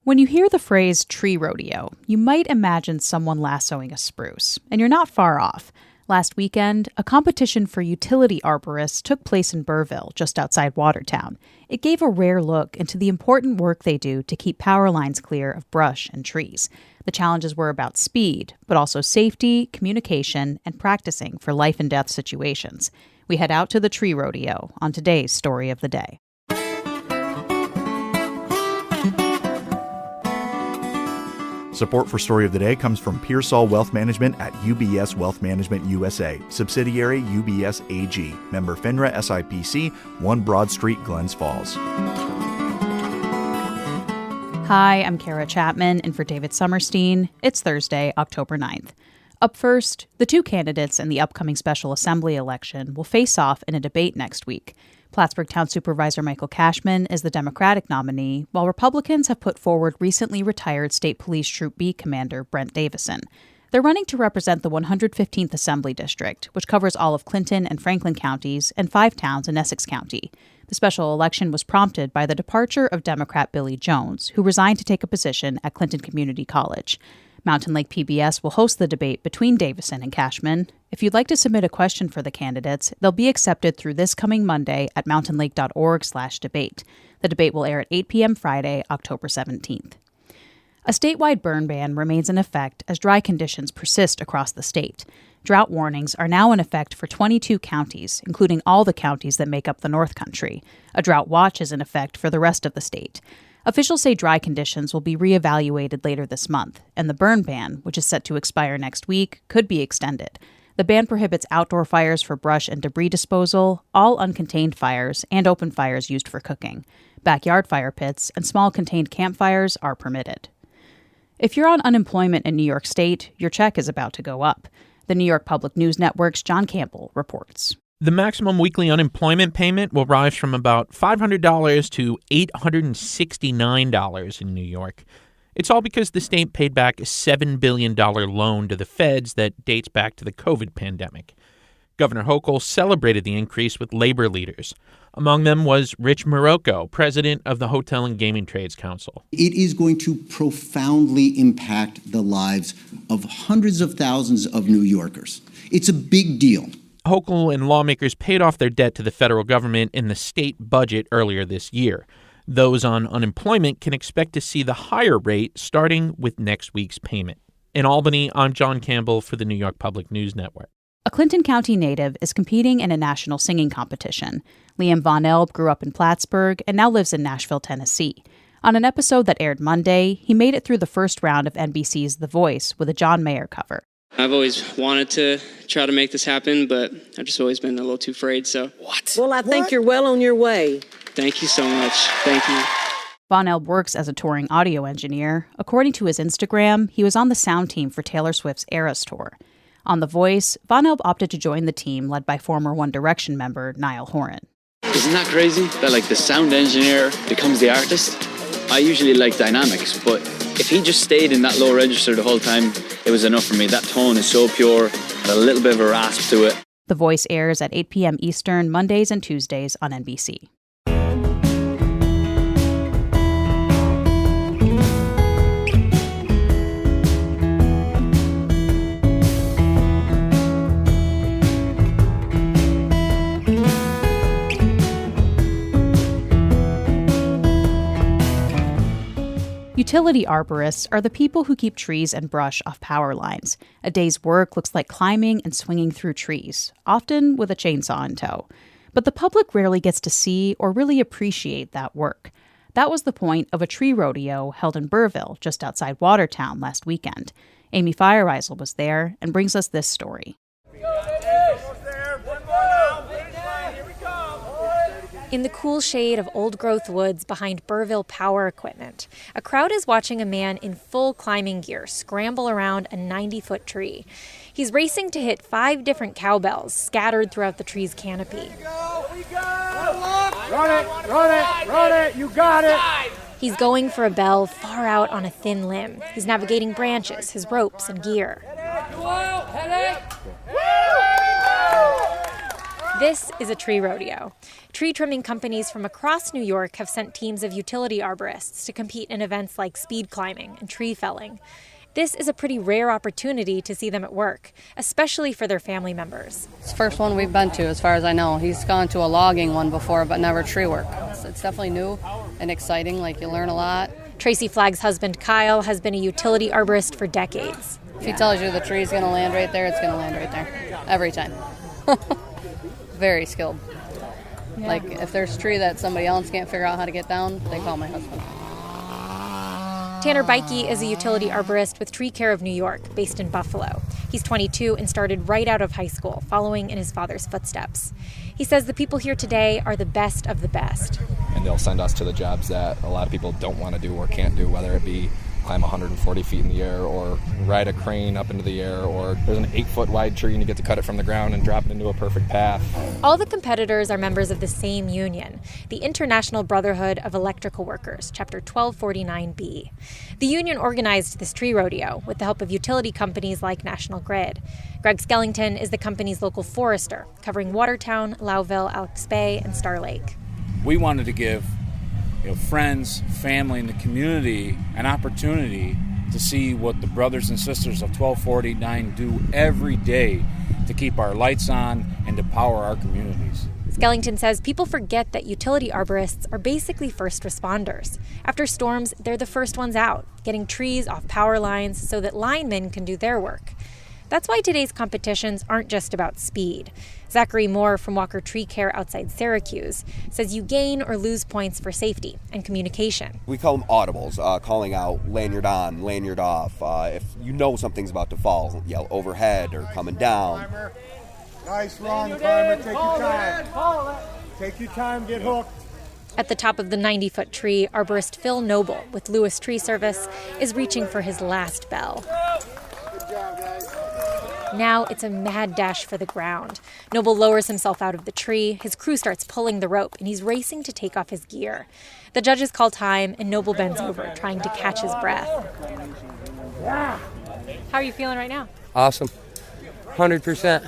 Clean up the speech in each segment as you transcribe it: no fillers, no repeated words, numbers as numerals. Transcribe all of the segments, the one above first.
When you hear the phrase tree rodeo, you might imagine someone lassoing a spruce, and you're not far off. Last weekend, a competition for utility arborists took place in Burrillville, just outside Watertown. It gave a rare look into the important work they do to keep power lines clear of brush and trees. The challenges were about speed, but also safety, communication, and practicing for life and death situations. We head out to the tree rodeo on today's Story of the Day. Support for Story of the Day comes from Pearsall Wealth Management at UBS Wealth Management USA, subsidiary UBS AG, member FINRA SIPC, 1 Broad Street, Glens Falls. Hi, I'm Kara Chapman, and for David Summerstein, it's Thursday, October 9th. Up first, the two candidates in the upcoming special assembly election will face off in a debate next week. Plattsburgh Town Supervisor Michael Cashman is the Democratic nominee, while Republicans have put forward recently retired State Police Troop B Commander Brent Davison. They're running to represent the 115th Assembly District, which covers all of Clinton and Franklin counties and 5 towns in Essex County. The special election was prompted by the departure of Democrat Billy Jones, who resigned to take a position at Clinton Community College. Mountain Lake PBS will host the debate between Davison and Cashman. If you'd like to submit a question for the candidates, they'll be accepted through this coming Monday at mountainlake.org/debate. The debate will air at 8 p.m. Friday, October 17th. A statewide burn ban remains in effect as dry conditions persist across the state. Drought warnings are now in effect for 22 counties, including all the counties that make up the North Country. A drought watch is in effect for the rest of the state. Officials say dry conditions will be reevaluated later this month, and the burn ban, which is set to expire next week, could be extended. The ban prohibits outdoor fires for brush and debris disposal, all uncontained fires, and open fires used for cooking. Backyard fire pits and small contained campfires are permitted. If you're on unemployment in New York State, your check is about to go up. The New York Public News Network's John Campbell reports. The maximum weekly unemployment payment will rise from about $500 to $869 in New York. It's all because the state paid back a $7 billion loan to the feds that dates back to the COVID pandemic. Governor Hochul celebrated the increase with labor leaders. Among them was Rich Morocco, president of the Hotel and Gaming Trades Council. It is going to profoundly impact the lives of hundreds of thousands of New Yorkers. It's a big deal. Hochul and lawmakers paid off their debt to the federal government in the state budget earlier this year. Those on unemployment can expect to see the higher rate starting with next week's payment. In Albany, I'm John Campbell for the New York Public News Network. A Clinton County native is competing in a national singing competition. Liam Von Elb grew up in Plattsburgh and now lives in Nashville, Tennessee. On an episode that aired Monday, he made it through the first round of NBC's The Voice with a John Mayer cover. I've always wanted to try to make this happen, but I've just always been a little too afraid, so. What? Well, I think you're well on your way. Thank you so much. Thank you. Von Elb works as a touring audio engineer. According to his Instagram, he was on the sound team for Taylor Swift's Eras Tour. On The Voice, Von Elb opted to join the team led by former One Direction member Niall Horan. Isn't that crazy that the sound engineer becomes the artist? I usually like dynamics, but if he just stayed in that low register the whole time, it was enough for me. That tone is so pure, a little bit of a rasp to it. The Voice airs at 8 p.m. Eastern, Mondays and Tuesdays on NBC. Utility arborists are the people who keep trees and brush off power lines. A day's work looks like climbing and swinging through trees, often with a chainsaw in tow. But the public rarely gets to see or really appreciate that work. That was the point of a tree rodeo held in Burrillville, just outside Watertown, last weekend. Amy Feiereisel was there and brings us this story. In the cool shade of old-growth woods behind Burrillville Power Equipment, a crowd is watching a man in full climbing gear scramble around a 90-foot tree. He's racing to hit 5 different cowbells scattered throughout the tree's canopy. Run it, you got it! He's going for a bell far out on a thin limb. He's navigating branches, his ropes, and gear. This is a tree rodeo. Tree trimming companies from across New York have sent teams of utility arborists to compete in events like speed climbing and tree felling. This is a pretty rare opportunity to see them at work, especially for their family members. It's the first one we've been to, as far as I know. He's gone to a logging one before, but never tree work. It's definitely new and exciting, like you learn a lot. Tracy Flagg's husband, Kyle, has been a utility arborist for decades. If he tells you the tree's going to land right there, it's going to land right there, every time. Very skilled. Yeah. Like, if there's a tree that somebody else can't figure out how to get down, they call my husband. Tanner Bikey is a utility arborist with Tree Care of New York, based in Buffalo. He's 22 and started right out of high school, following in his father's footsteps. He says the people here today are the best of the best. And they'll send us to the jobs that a lot of people don't want to do or can't do, whether it be climb 140 feet in the air or ride a crane up into the air, or there's an 8-foot wide tree and you get to cut it from the ground and drop it into a perfect path. All the competitors are members of the same union, the International Brotherhood of Electrical Workers, Chapter 1249B. The union organized this tree rodeo with the help of utility companies like National Grid. Greg Skellington is the company's local forester, covering Watertown, Lowville, Alex Bay, and Star Lake. We wanted to give friends, family, and the community an opportunity to see what the brothers and sisters of 1249 do every day to keep our lights on and to power our communities. Skellington says people forget that utility arborists are basically first responders. After storms, they're the first ones out, getting trees off power lines so that linemen can do their work. That's why today's competitions aren't just about speed. Zachary Moore from Walker Tree Care outside Syracuse says you gain or lose points for safety and communication. We call them audibles, calling out lanyard on, lanyard off. If you know something's about to fall, yell overhead or coming down. Nice run, climber. Take your time. Take your time, get hooked. At the top of the 90-foot tree, arborist Phil Noble with Lewis Tree Service is reaching for his last bell. Good job, guys. Now it's a mad dash for the ground. Noble lowers himself out of the tree, his crew starts pulling the rope, and he's racing to take off his gear. The judges call time, and Noble bends over, trying to catch his breath. How are you feeling right now? Awesome. 100%.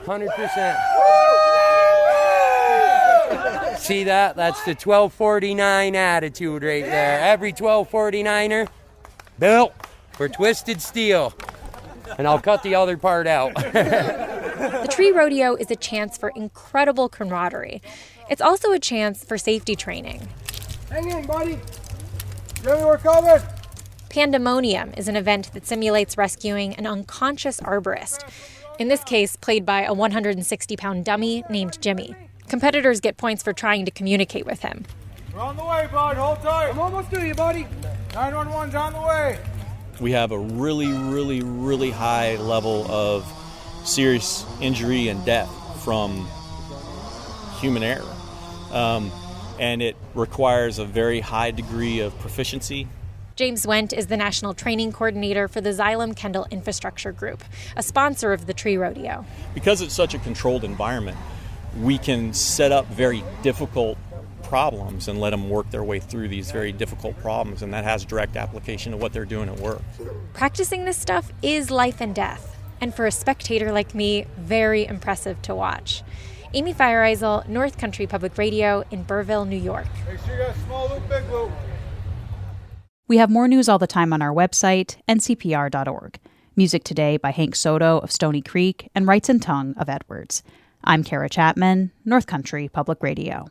100%. See that? That's the 1249 attitude right there. Every 1249er, built for twisted steel. And I'll cut the other part out. The tree rodeo is a chance for incredible camaraderie. It's also a chance for safety training. Hang in, buddy. Jimmy, we're coming. Pandemonium is an event that simulates rescuing an unconscious arborist, in this case played by a 160-pound dummy named Jimmy. Competitors get points for trying to communicate with him. We're on the way, bud. Hold tight. I'm almost to you, buddy. 911's on the way. We have a really high level of serious injury and death from human error. And it requires a very high degree of proficiency. James Wendt is the National Training Coordinator for the Xylem Kendall Infrastructure Group, a sponsor of the Tree Rodeo. Because it's such a controlled environment, we can set up very difficult problems and let them work their way through these very difficult problems, and that has direct application to what they're doing at work. Practicing this stuff is life and death, and for a spectator like me, very impressive to watch. Amy Feiereisel, North Country Public Radio in Burville, New York. Make sure you got small loop, big loop. We have more news all the time on our website, ncpr.org. Music today by Hank Soto of Stony Creek and Wrights and Tongue of Edwards. I'm Kara Chapman, North Country Public Radio.